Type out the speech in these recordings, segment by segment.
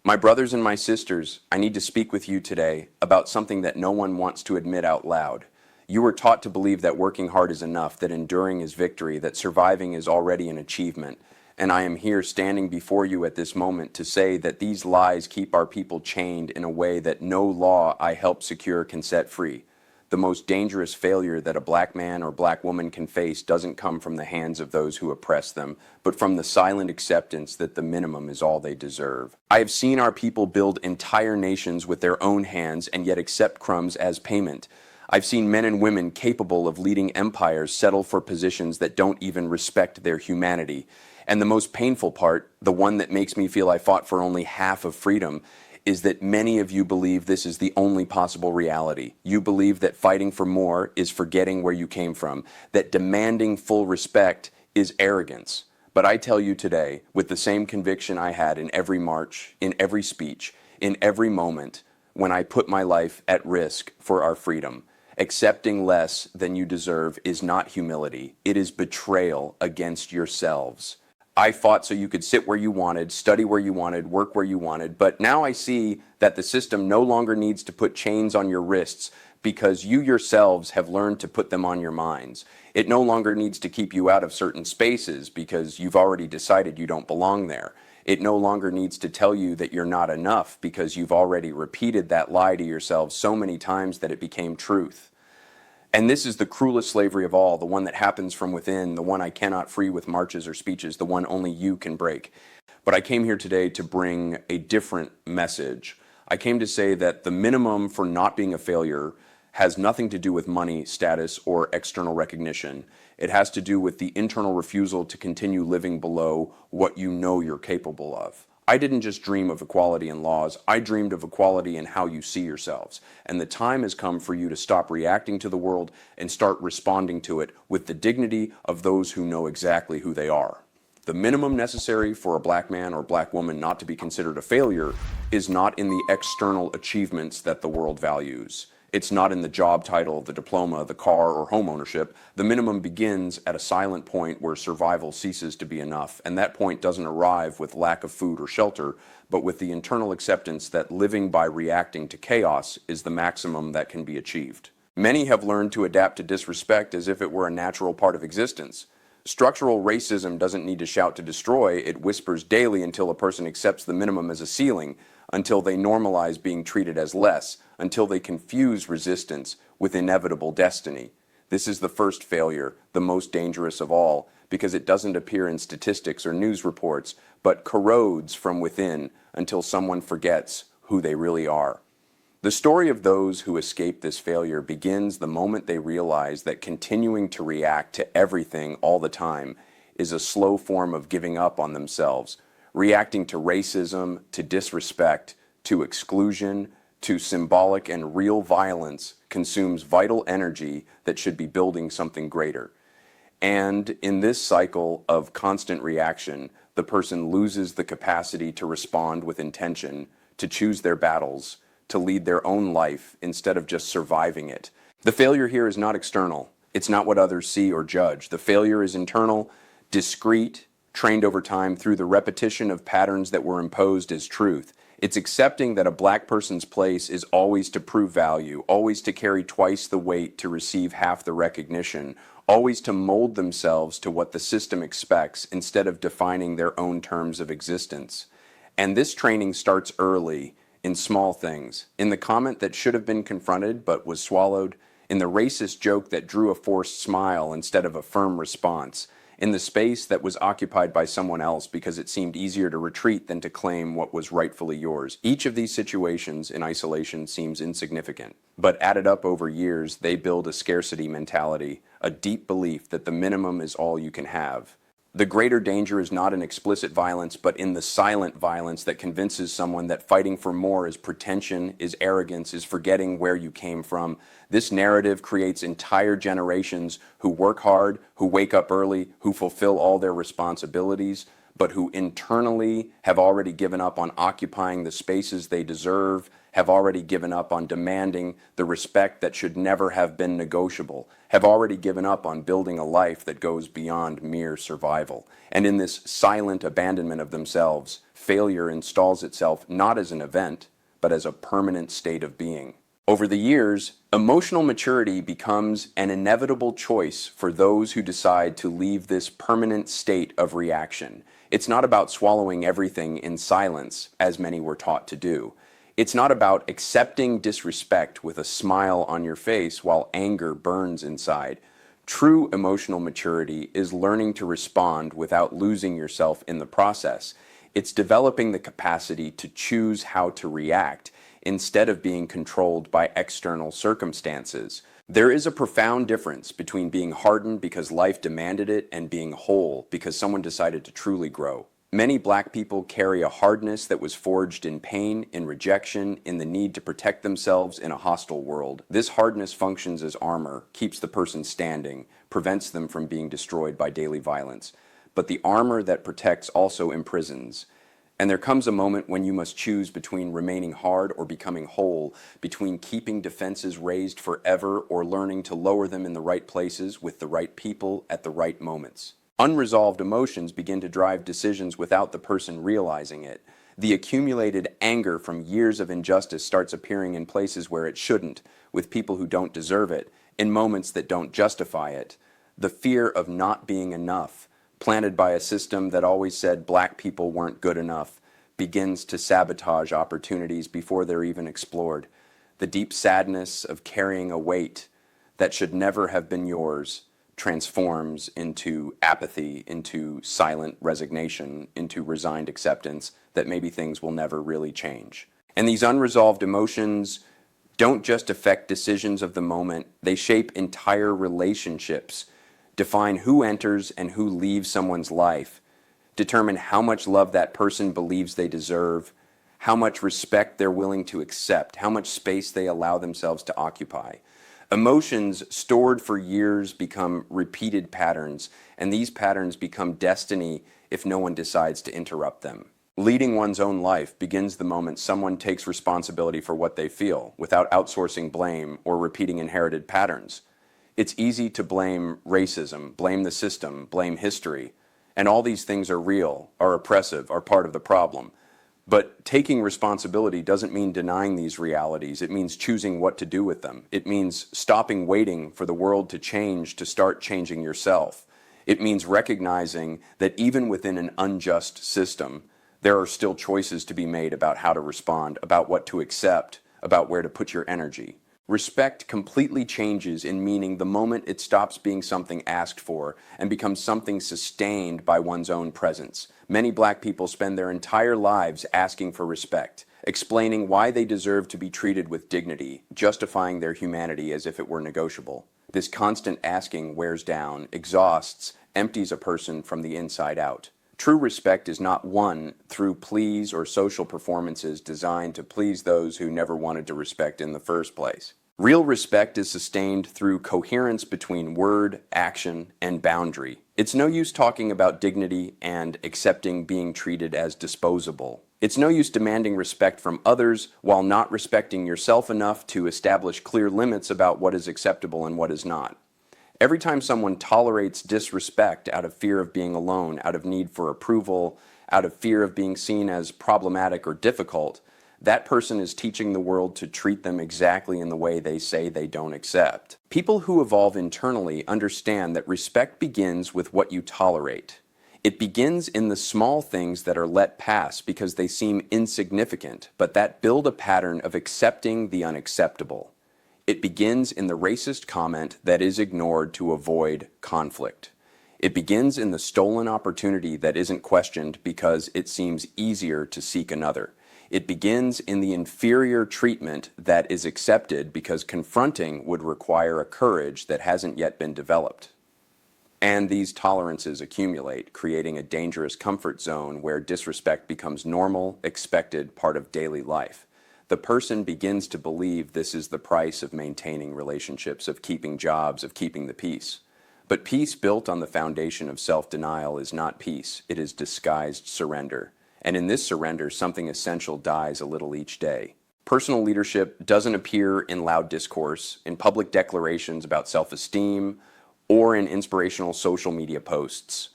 My brothers and my sisters, I need to speak with you today about something that no one wants to admit out loud. You were taught to believe that working hard is enough, that enduring is victory, that surviving is already an achievement. And I am here standing before you at this moment to say that these lies keep our people chained in a way that no law I help secure can set free. The most dangerous failure that a black man or black woman can face doesn't come from the hands of those who oppress them, but from the silent acceptance that the minimum is all they deserve. I have seen our people build entire nations with their own hands and yet accept crumbs as payment. I've seen men and women capable of leading empires settle for positions that don't even respect their humanity. And the most painful part, the one that makes me feel I fought for only half of freedom, is that many of you believe this is the only possible reality. You believe that fighting for more is forgetting where you came from, that demanding full respect is arrogance. But I tell you today, with the same conviction I had in every march, in every speech, in every moment, when I put my life at risk for our freedom, accepting less than you deserve is not humility. It is betrayal against yourselves. I fought so you could sit where you wanted, study where you wanted, work where you wanted, but now I see that the system no longer needs to put chains on your wrists because you yourselves have learned to put them on your minds. It no longer needs to keep you out of certain spaces because you've already decided you don't belong there. It no longer needs to tell you that you're not enough because you've already repeated that lie to yourself so many times that it became truth. And this is the cruelest slavery of all, the one that happens from within, the one I cannot free with marches or speeches, the one only you can break. But I came here today to bring a different message. I came to say that the minimum for not being a failure has nothing to do with money, status, or external recognition. It has to do with the internal refusal to continue living below what you know you're capable of. I didn't just dream of equality in laws, I dreamed of equality in how you see yourselves. And the time has come for you to stop reacting to the world and start responding to it with the dignity of those who know exactly who they are. The minimum necessary for a black man or black woman not to be considered a failure is not in the external achievements that the world values. It's not in the job title, the diploma, the car, or home ownership. The minimum begins at a silent point where survival ceases to be enough, and that point doesn't arrive with lack of food or shelter, but with the internal acceptance that living by reacting to chaos is the maximum that can be achieved. Many have learned to adapt to disrespect as if it were a natural part of existence. Structural racism doesn't need to shout to destroy, it whispers daily until a person accepts the minimum as a ceiling, until they normalize being treated as less, until they confuse resistance with inevitable destiny. This is the first failure, the most dangerous of all, because it doesn't appear in statistics or news reports, but corrodes from within until someone forgets who they really are. The story of those who escape this failure begins the moment they realize that continuing to react to everything all the time is a slow form of giving up on themselves, reacting to racism, to disrespect, to exclusion, to symbolic and real violence consumes vital energy that should be building something greater. And in this cycle of constant reaction, the person loses the capacity to respond with intention, to choose their battles, to lead their own life instead of just surviving it. The failure here is not external. It's not what others see or judge. The failure is internal, discrete, trained over time through the repetition of patterns that were imposed as truth. It's accepting that a black person's place is always to prove value, always to carry twice the weight to receive half the recognition, always to mold themselves to what the system expects instead of defining their own terms of existence. And this training starts early, in small things, in the comment that should have been confronted but was swallowed, in the racist joke that drew a forced smile instead of a firm response, in the space that was occupied by someone else because it seemed easier to retreat than to claim what was rightfully yours. Each of these situations in isolation seems insignificant, but added up over years, they build a scarcity mentality, a deep belief that the minimum is all you can have. The greater danger is not in explicit violence, but in the silent violence that convinces someone that fighting for more is pretension, is arrogance, is forgetting where you came from. This narrative creates entire generations who work hard, who wake up early, who fulfill all their responsibilities, but who internally have already given up on occupying the spaces they deserve, have already given up on demanding the respect that should never have been negotiable, have already given up on building a life that goes beyond mere survival. And in this silent abandonment of themselves, failure installs itself not as an event, but as a permanent state of being. Over the years, emotional maturity becomes an inevitable choice for those who decide to leave this permanent state of reaction. It's not about swallowing everything in silence, as many were taught to do. It's not about accepting disrespect with a smile on your face while anger burns inside. True emotional maturity is learning to respond without losing yourself in the process. It's developing the capacity to choose how to react instead of being controlled by external circumstances. There is a profound difference between being hardened because life demanded it and being whole because someone decided to truly grow. Many Black people carry a hardness that was forged in pain, in rejection, in the need to protect themselves in a hostile world. This hardness functions as armor, keeps the person standing, prevents them from being destroyed by daily violence. But the armor that protects also imprisons. And there comes a moment when you must choose between remaining hard or becoming whole, between keeping defenses raised forever or learning to lower them in the right places with the right people at the right moments. Unresolved emotions begin to drive decisions without the person realizing it. The accumulated anger from years of injustice starts appearing in places where it shouldn't, with people who don't deserve it, in moments that don't justify it. The fear of not being enough, planted by a system that always said Black people weren't good enough, begins to sabotage opportunities before they're even explored. The deep sadness of carrying a weight that should never have been yours transforms into apathy, into silent resignation, into resigned acceptance that maybe things will never really change. And these unresolved emotions don't just affect decisions of the moment, they shape entire relationships, define who enters and who leaves someone's life, determine how much love that person believes they deserve, how much respect they're willing to accept, how much space they allow themselves to occupy. Emotions stored for years become repeated patterns, and these patterns become destiny if no one decides to interrupt them. Leading one's own life begins the moment someone takes responsibility for what they feel, without outsourcing blame or repeating inherited patterns. It's easy to blame racism, blame the system, blame history, and all these things are real, are oppressive, are part of the problem. But taking responsibility doesn't mean denying these realities. It means choosing what to do with them. It means stopping waiting for the world to change to start changing yourself. It means recognizing that even within an unjust system, there are still choices to be made about how to respond, about what to accept, about where to put your energy. Respect completely changes in meaning the moment it stops being something asked for and becomes something sustained by one's own presence. Many Black people spend their entire lives asking for respect, explaining why they deserve to be treated with dignity, justifying their humanity as if it were negotiable. This constant asking wears down, exhausts, empties a person from the inside out. True respect is not won through pleas or social performances designed to please those who never wanted to respect in the first place. Real respect is sustained through coherence between word, action, and boundary. It's no use talking about dignity and accepting being treated as disposable. It's no use demanding respect from others while not respecting yourself enough to establish clear limits about what is acceptable and what is not. Every time someone tolerates disrespect out of fear of being alone, out of need for approval, out of fear of being seen as problematic or difficult, that person is teaching the world to treat them exactly in the way they say they don't accept. People who evolve internally understand that respect begins with what you tolerate. It begins in the small things that are let pass because they seem insignificant, but that build a pattern of accepting the unacceptable. It begins in the racist comment that is ignored to avoid conflict. It begins in the stolen opportunity that isn't questioned because it seems easier to seek another. It begins in the inferior treatment that is accepted because confronting would require a courage that hasn't yet been developed. And these tolerances accumulate, creating a dangerous comfort zone where disrespect becomes normal, expected part of daily life. The person begins to believe this is the price of maintaining relationships, of keeping jobs, of keeping the peace. But peace built on the foundation of self-denial is not peace, it is disguised surrender. And in this surrender, something essential dies a little each day. Personal leadership doesn't appear in loud discourse, in public declarations about self-esteem, or in inspirational social media posts.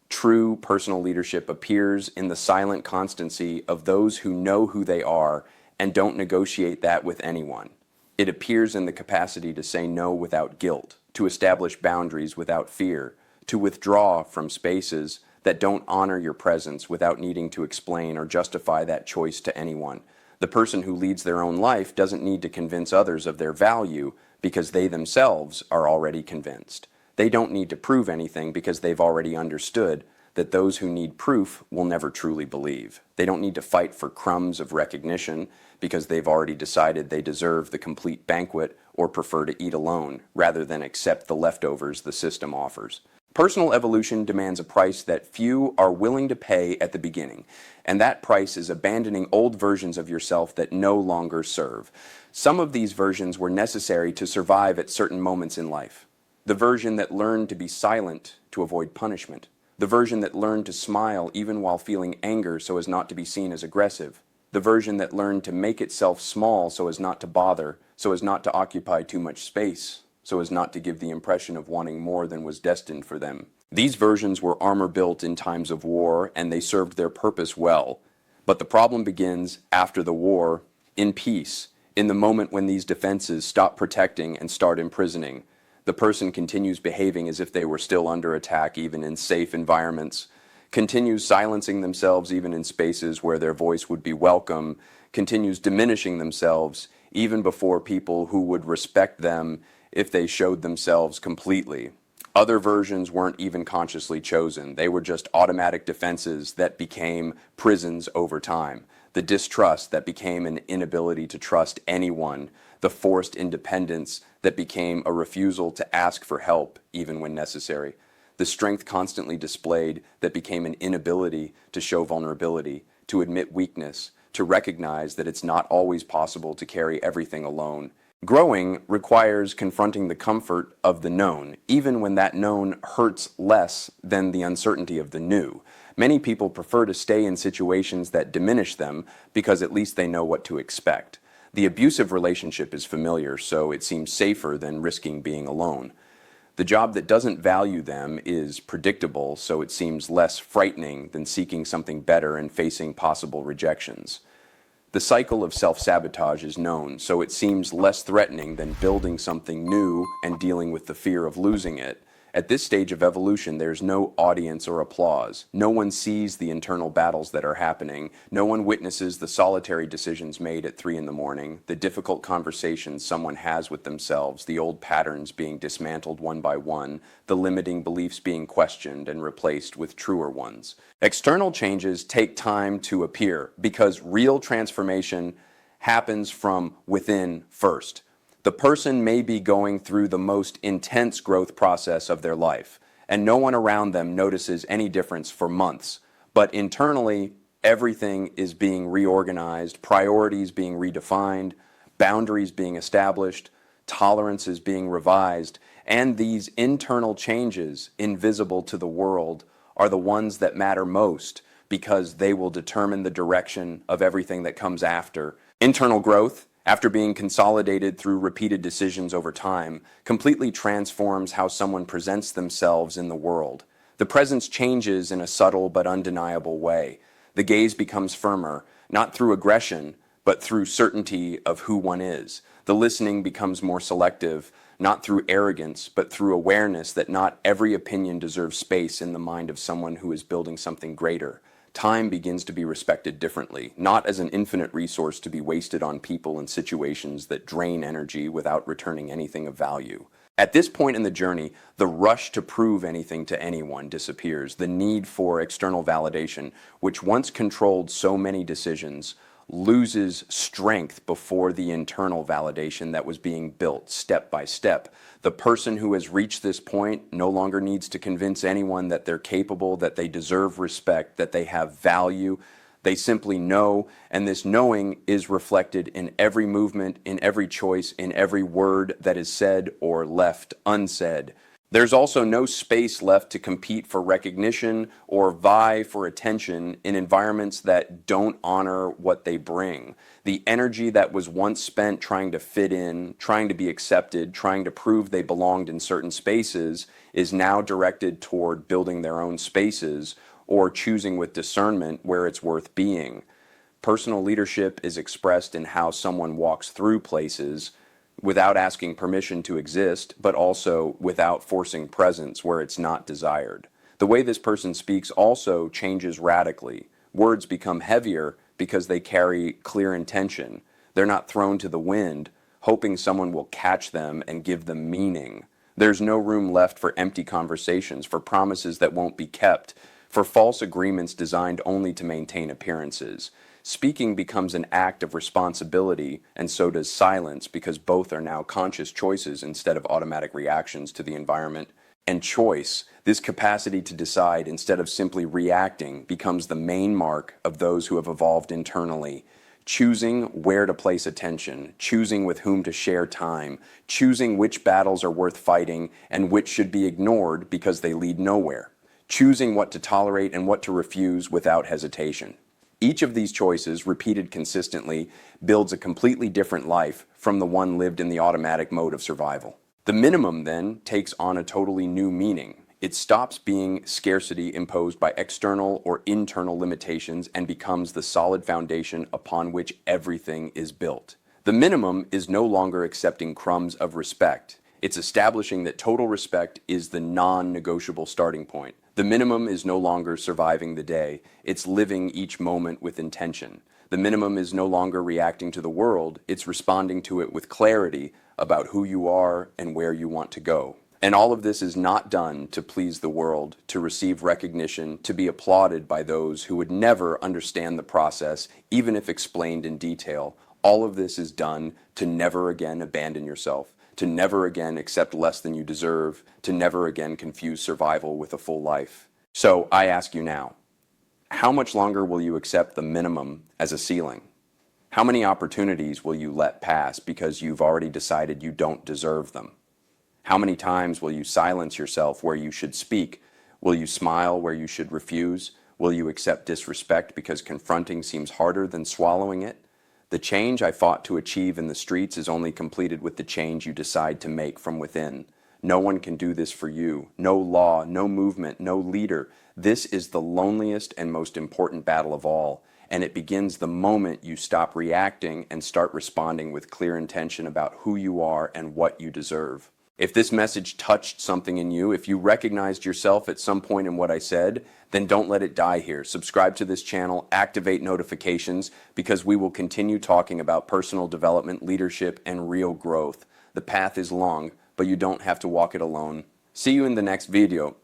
True personal leadership appears in the silent constancy of those who know who they are and don't negotiate that with anyone. It appears in the capacity to say no without guilt, to establish boundaries without fear, to withdraw from spaces that don't honor your presence without needing to explain or justify that choice to anyone. The person who leads their own life doesn't need to convince others of their value because they themselves are already convinced. They don't need to prove anything because they've already understood that those who need proof will never truly believe. They don't need to fight for crumbs of recognition because they've already decided they deserve the complete banquet or prefer to eat alone rather than accept the leftovers the system offers. Personal evolution demands a price that few are willing to pay at the beginning, and that price is abandoning old versions of yourself that no longer serve. Some of these versions were necessary to survive at certain moments in life. The version that learned to be silent to avoid punishment. The version that learned to smile even while feeling anger so as not to be seen as aggressive. The version that learned to make itself small so as not to bother, so as not to occupy too much space, so as not to give the impression of wanting more than was destined for them. These versions were armor-built in times of war, and they served their purpose well. But the problem begins after the war, in peace, in the moment when these defenses stop protecting and start imprisoning. The person continues behaving as if they were still under attack even in safe environments, continues silencing themselves even in spaces where their voice would be welcome, continues diminishing themselves even before people who would respect them if they showed themselves completely. Other versions weren't even consciously chosen. They were just automatic defenses that became prisons over time. The distrust that became an inability to trust anyone, the forced independence that became a refusal to ask for help even when necessary, the strength constantly displayed that became an inability to show vulnerability, to admit weakness, to recognize that it's not always possible to carry everything alone. Growing requires confronting the comfort of the known, even when that known hurts less than the uncertainty of the new. Many people prefer to stay in situations that diminish them because at least they know what to expect. The abusive relationship is familiar, so it seems safer than risking being alone. The job that doesn't value them is predictable, so it seems less frightening than seeking something better and facing possible rejections. The cycle of self-sabotage is known, so it seems less threatening than building something new and dealing with the fear of losing it. At this stage of evolution, there's no audience or applause. No one sees the internal battles that are happening. No one witnesses the solitary decisions made at 3 a.m, the difficult conversations someone has with themselves, the old patterns being dismantled one by one, the limiting beliefs being questioned and replaced with truer ones. External changes take time to appear because real transformation happens from within first. The person may be going through the most intense growth process of their life, and no one around them notices any difference for months. But internally, everything is being reorganized, priorities being redefined, boundaries being established, tolerances being revised, and these internal changes, invisible to the world, are the ones that matter most because they will determine the direction of everything that comes after. Internal growth, after being consolidated through repeated decisions over time, completely transforms how someone presents themselves in the world. The presence changes in a subtle but undeniable way. The gaze becomes firmer, not through aggression, but through certainty of who one is. The listening becomes more selective, not through arrogance, but through awareness that not every opinion deserves space in the mind of someone who is building something greater. Time begins to be respected differently, not as an infinite resource to be wasted on people and situations that drain energy without returning anything of value. At this point in the journey, the rush to prove anything to anyone disappears. The need for external validation, which once controlled so many decisions, loses strength before the internal validation that was being built step by step. The person who has reached this point no longer needs to convince anyone that they're capable, that they deserve respect, that they have value. They simply know, and this knowing is reflected in every movement, in every choice, in every word that is said or left unsaid. There's also no space left to compete for recognition or vie for attention in environments that don't honor what they bring. The energy that was once spent trying to fit in, trying to be accepted, trying to prove they belonged in certain spaces is now directed toward building their own spaces or choosing with discernment where it's worth being. Personal leadership is expressed in how someone walks through places without asking permission to exist, but also without forcing presence where it's not desired. The way this person speaks also changes radically. Words become heavier because they carry clear intention. They're not thrown to the wind, hoping someone will catch them and give them meaning. There's no room left for empty conversations, for promises that won't be kept, for false agreements designed only to maintain appearances. Speaking becomes an act of responsibility, and so does silence, because both are now conscious choices instead of automatic reactions to the environment. And choice, this capacity to decide instead of simply reacting, becomes the main mark of those who have evolved internally. Choosing where to place attention, choosing with whom to share time, choosing which battles are worth fighting and which should be ignored because they lead nowhere. Choosing what to tolerate and what to refuse without hesitation. Each of these choices, repeated consistently, builds a completely different life from the one lived in the automatic mode of survival. The minimum, then, takes on a totally new meaning. It stops being scarcity imposed by external or internal limitations and becomes the solid foundation upon which everything is built. The minimum is no longer accepting crumbs of respect. It's establishing that total respect is the non-negotiable starting point. The minimum is no longer surviving the day, it's living each moment with intention. The minimum is no longer reacting to the world, it's responding to it with clarity about who you are and where you want to go. And all of this is not done to please the world, to receive recognition, to be applauded by those who would never understand the process, even if explained in detail. All of this is done to never again abandon yourself, to never again accept less than you deserve, to never again confuse survival with a full life. So I ask you now, how much longer will you accept the minimum as a ceiling? How many opportunities will you let pass because you've already decided you don't deserve them? How many times will you silence yourself where you should speak? Will you smile where you should refuse? Will you accept disrespect because confronting seems harder than swallowing it? The change I fought to achieve in the streets is only completed with the change you decide to make from within. No one can do this for you. No law, no movement, no leader. This is the loneliest and most important battle of all, and it begins the moment you stop reacting and start responding with clear intention about who you are and what you deserve. If this message touched something in you, if you recognized yourself at some point in what I said, then don't let it die here. Subscribe to this channel, activate notifications, because we will continue talking about personal development, leadership, and real growth. The path is long, but you don't have to walk it alone. See you in the next video.